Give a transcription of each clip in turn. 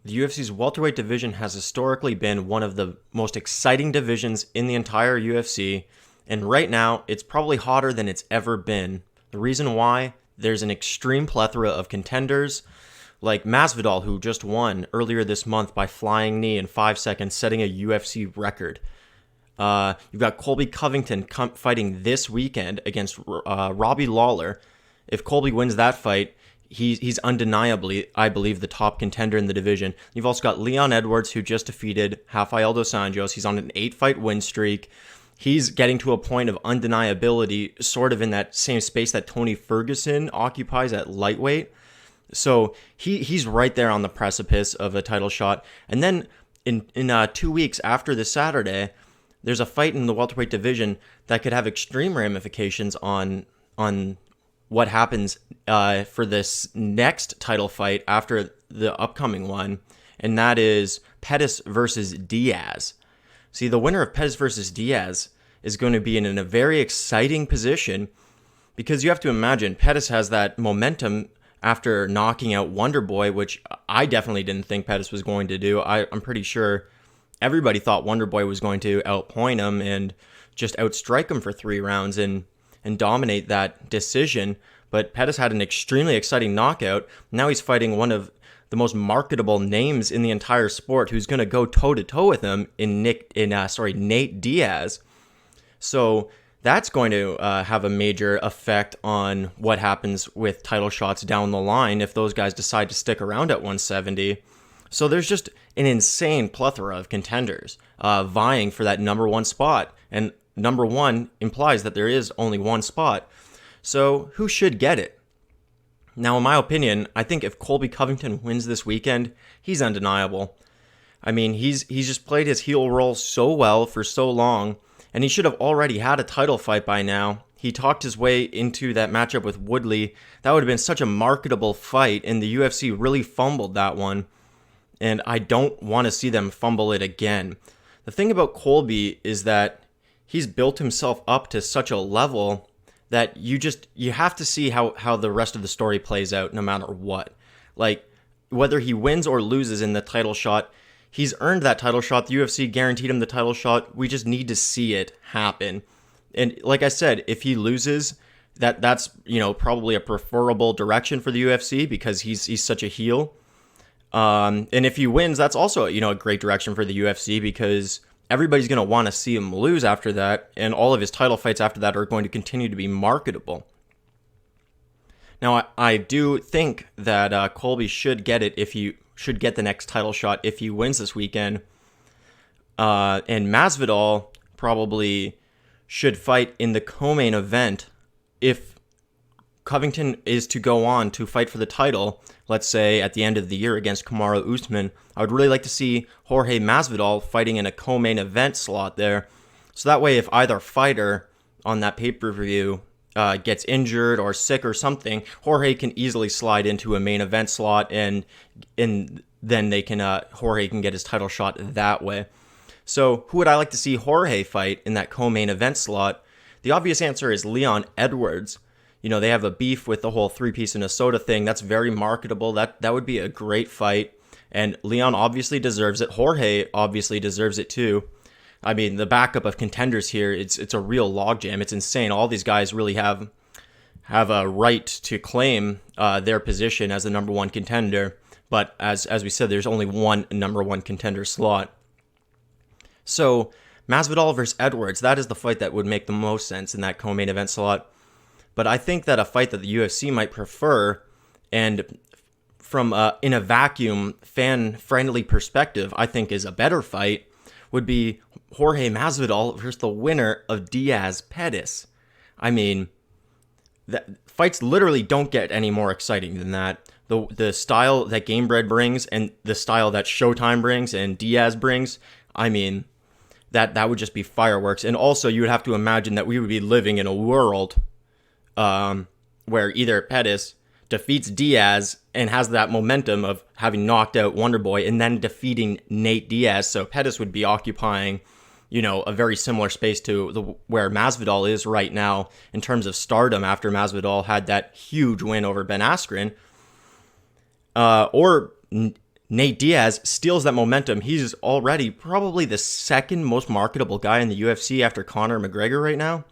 The UFC's welterweight division has historically been one of the most exciting divisions in the entire UFC, and right now it's probably hotter than it's ever been. The reason why? There's an extreme plethora of contenders, like Masvidal, who just won earlier this month by flying knee in 5 seconds, setting a UFC record. You've got Colby Covington fighting this weekend against Robbie Lawler. If Colby wins that fight, he's undeniably, I believe, the top contender in the division. You've also got Leon Edwards, who just defeated Rafael dos Anjos. He's on an 8-fight win streak. He's getting to a point of undeniability, sort of in that same space that Tony Ferguson occupies at lightweight. So he's right there on the precipice of a title shot. And then in 2 weeks after this Saturday, there's a fight in the welterweight division that could have extreme ramifications on what happens for this next title fight after the upcoming one, and that is Pettis versus Diaz. See, the winner of Pettis versus Diaz is going to be in a very exciting position because you have to imagine Pettis has that momentum after knocking out Wonderboy, which I definitely didn't think Pettis was going to do. I'm pretty sure everybody thought Wonderboy was going to outpoint him and just outstrike him for 3 rounds and dominate that decision. But Pettis had an extremely exciting knockout. Now he's fighting one of the most marketable names in the entire sport, who's going to go toe-to-toe with him in Nate Diaz. So that's going to have a major effect on what happens with title shots down the line if those guys decide to stick around at 170. So there's just an insane plethora of contenders vying for that number 1 spot. And number 1 implies that there is only one spot. So who should get it? Now, in my opinion, I think if Colby Covington wins this weekend, he's undeniable. I mean, he's just played his heel role so well for so long, and he should have already had a title fight by now. He talked his way into that matchup with Woodley. That would have been such a marketable fight, and the UFC really fumbled that one. And I don't want to see them fumble it again. The thing about Colby is that he's built himself up to such a level that you have to see how the rest of the story plays out no matter what. Like, whether he wins or loses in the title shot, he's earned that title shot. The UFC guaranteed him the title shot. We just need to see it happen. And like I said, if he loses, that's probably a preferable direction for the UFC because he's such a heel. And if he wins, that's also a great direction for the UFC because everybody's going to want to see him lose after that, and all of his title fights after that are going to continue to be marketable. Now, I do think that Colby should get it should get the next title shot if he wins this weekend. And Masvidal probably should fight in the co-main event if Covington is to go on to fight for the title, let's say at the end of the year against Kamaru Usman. I would really like to see Jorge Masvidal fighting in a co-main event slot there. So that way, if either fighter on that pay-per-view gets injured or sick or something, Jorge can easily slide into a main event slot, and then Jorge can get his title shot that way. So who would I like to see Jorge fight in that co-main event slot? The obvious answer is Leon Edwards. They have a beef with the whole 3-piece and a soda thing. That's very marketable. That would be a great fight. And Leon obviously deserves it. Jorge obviously deserves it too. I mean, the backup of contenders here, it's a real logjam. It's insane. All these guys really have a right to claim their position as the number 1 contender. But as we said, there's only one number 1 contender slot. So Masvidal versus Edwards, that is the fight that would make the most sense in that co-main event slot. But I think that a fight that the UFC might prefer, and from in a vacuum, fan-friendly perspective, I think is a better fight, would be Jorge Masvidal versus the winner of Diaz Pettis. I mean, fights literally don't get any more exciting than that. The style that Gamebred brings and the style that Showtime brings and Diaz brings, I mean, that would just be fireworks. And also, you would have to imagine that we would be living in a world where either Pettis defeats Diaz and has that momentum of having knocked out Wonderboy and then defeating Nate Diaz. So Pettis would be occupying, a very similar space to where Masvidal is right now in terms of stardom after Masvidal had that huge win over Ben Askren. Or Nate Diaz steals that momentum. He's already probably the second most marketable guy in the UFC after Conor McGregor right now.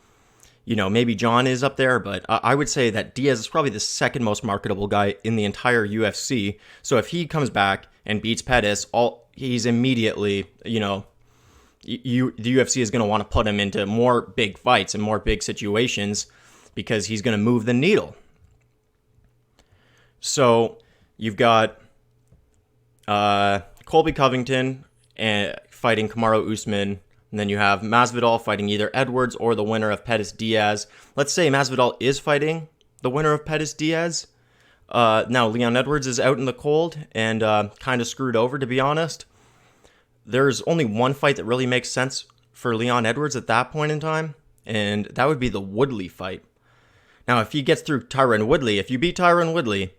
Maybe John is up there, but I would say that Diaz is probably the second most marketable guy in the entire UFC. So if he comes back and beats Pettis, he's immediately, the UFC is going to want to put him into more big fights and more big situations because he's going to move the needle. So you've got Colby Covington fighting Kamaru Usman. And then you have Masvidal fighting either Edwards or the winner of Pettis Diaz. Let's say Masvidal is fighting the winner of Pettis Diaz. Now, Leon Edwards is out in the cold and kind of screwed over, to be honest. There's only one fight that really makes sense for Leon Edwards at that point in time, and that would be the Woodley fight. Now, if he gets through Tyron Woodley, if you beat Tyron Woodley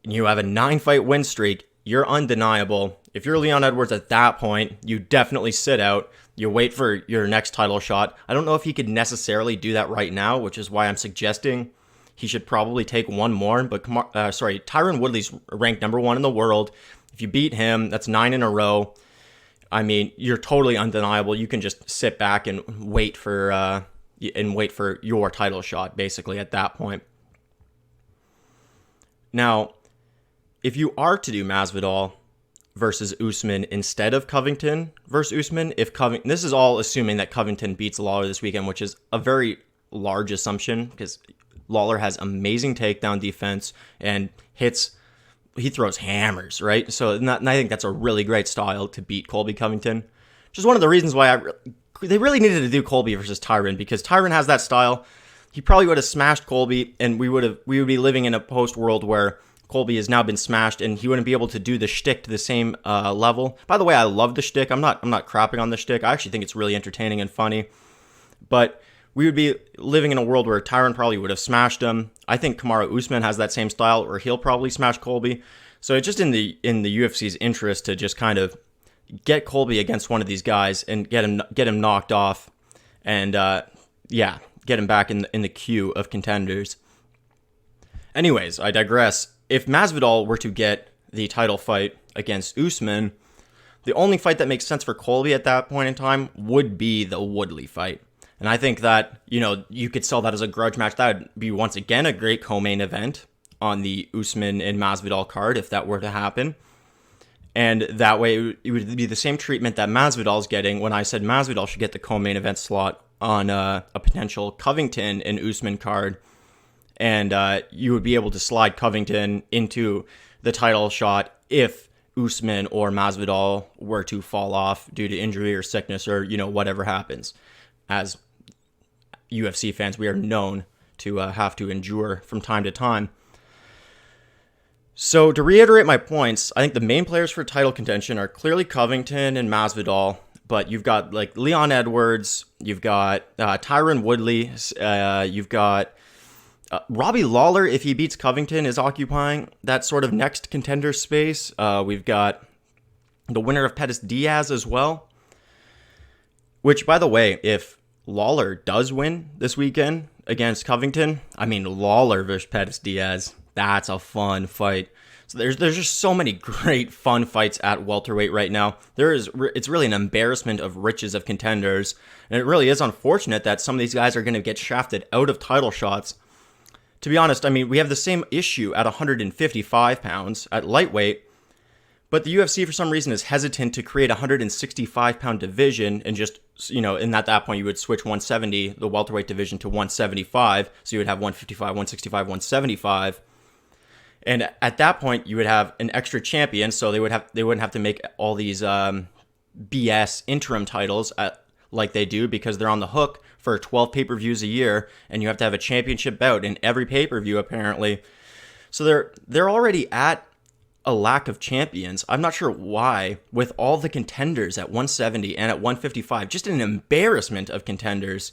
and you have a 9-fight win streak, you're undeniable. If you're Leon Edwards at that point, you definitely sit out. You wait for your next title shot. I don't know if he could necessarily do that right now, which is why I'm suggesting he should probably take one more. But Tyron Woodley's ranked number 1 in the world. If you beat him, that's 9 in a row. I mean, you're totally undeniable. You can just sit back and wait for your title shot, basically, at that point. Now, if you are to do Masvidal versus Usman instead of Covington versus Usman, this is all assuming that Covington beats Lawler this weekend, which is a very large assumption because Lawler has amazing takedown defense and he throws hammers, right? So and I think that's a really great style to beat Colby Covington. Which is one of the reasons why they really needed to do Colby versus Tyron, because Tyron has that style. He probably would have smashed Colby, and we would be living in a post world where Colby has now been smashed, and he wouldn't be able to do the shtick to the same level. By the way, I love the shtick. I'm not crapping on the shtick. I actually think it's really entertaining and funny. But we would be living in a world where Tyron probably would have smashed him. I think Kamaru Usman has that same style, or he'll probably smash Colby. So it's just in the UFC's interest to just kind of get Colby against one of these guys and get him knocked off, and get him back in the queue of contenders. Anyways, I digress. If Masvidal were to get the title fight against Usman, the only fight that makes sense for Colby at that point in time would be the Woodley fight. And I think that, you could sell that as a grudge match. That would be, once again, a great co-main event on the Usman and Masvidal card if that were to happen. And that way, it would be the same treatment that Masvidal's getting when I said Masvidal should get the co-main event slot on a potential Covington and Usman card. And you would be able to slide Covington into the title shot if Usman or Masvidal were to fall off due to injury or sickness or, whatever happens. As UFC fans, we are known to have to endure from time to time. So to reiterate my points, I think the main players for title contention are clearly Covington and Masvidal, but you've got like Leon Edwards, you've got Tyron Woodley, you've got Robbie Lawler, if he beats Covington, is occupying that sort of next contender space. We've got the winner of Pettis Diaz as well. Which, by the way, if Lawler does win this weekend against Covington, Lawler versus Pettis Diaz, that's a fun fight. So there's just so many great fun fights at welterweight right now. It's really an embarrassment of riches of contenders, and it really is unfortunate that some of these guys are going to get shafted out of title shots. To be honest, we have the same issue at 155 pounds at lightweight, but the UFC for some reason is hesitant to create a 165-pound division and just, and at that point you would switch 170, the welterweight division, to 175, so you would have 155, 165, 175. And at that point, you would have an extra champion, so they wouldn't have to make all these BS interim titles like they do, because they're on the hook for 12 pay-per-views a year, and you have to have a championship bout in every pay-per-view apparently. So they're already at a lack of champions. I'm not sure why, with all the contenders at 170 and at 155, just an embarrassment of contenders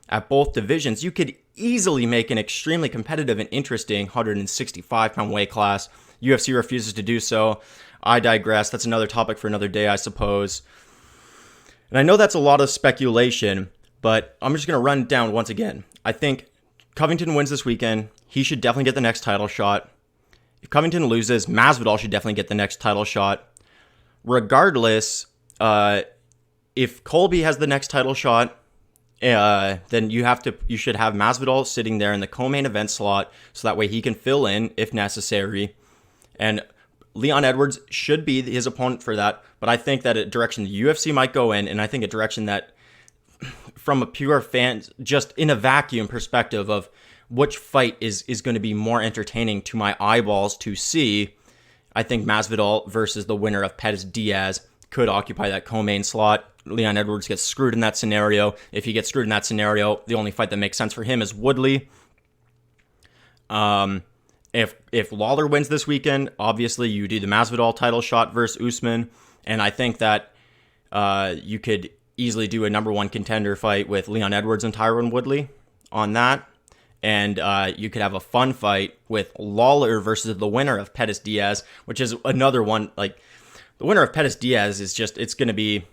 at both divisions. You could easily make an extremely competitive and interesting 165-pound weight class. UFC refuses to do so. I digress. That's another topic for another day, I suppose. And I know that's a lot of speculation, but I'm just going to run it down once again. I think Covington wins this weekend. He should definitely get the next title shot. if Covington loses, Masvidal should definitely get the next title shot. Regardless, if Colby has the next title shot, then you should have Masvidal sitting there in the co-main event slot, so that way he can fill in if necessary. And Leon Edwards should be his opponent for that. But I think that a direction the UFC might go in, and I think a direction that, from a pure fan, just in a vacuum perspective of which fight is going to be more entertaining to my eyeballs to see, I think Masvidal versus the winner of Pettis Diaz could occupy that co-main slot. Leon Edwards gets screwed in that scenario. If he gets screwed in that scenario, the only fight that makes sense for him is Woodley. If Lawler wins this weekend, obviously you do the Masvidal title shot versus Usman, and I think that you could easily do a number one contender fight with Leon Edwards and Tyron Woodley on that, and you could have a fun fight with Lawler versus the winner of Pettis Diaz, which is another one. Like, the winner of Pettis Diaz is just, it's going to be,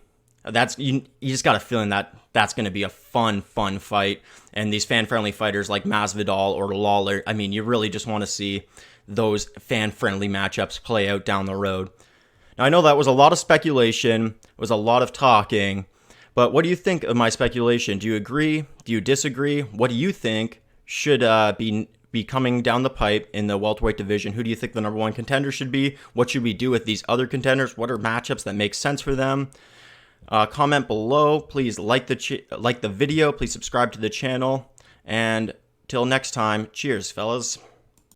you just got a feeling that that's going to be a fun fight. And these fan-friendly fighters like Masvidal or Lawler, I mean, you really just want to see those fan-friendly matchups play out down the road. Now, I know that was a lot of speculation, was a lot of talking, but what do you think of my speculation? Do you agree? Do you disagree? What do you think should be coming down the pipe in the welterweight division? Who do you think the number one contender should be? What should we do with these other contenders? What are matchups that make sense for them? Comment below. Please like the video. Please subscribe to the channel. And till next time, cheers, fellas.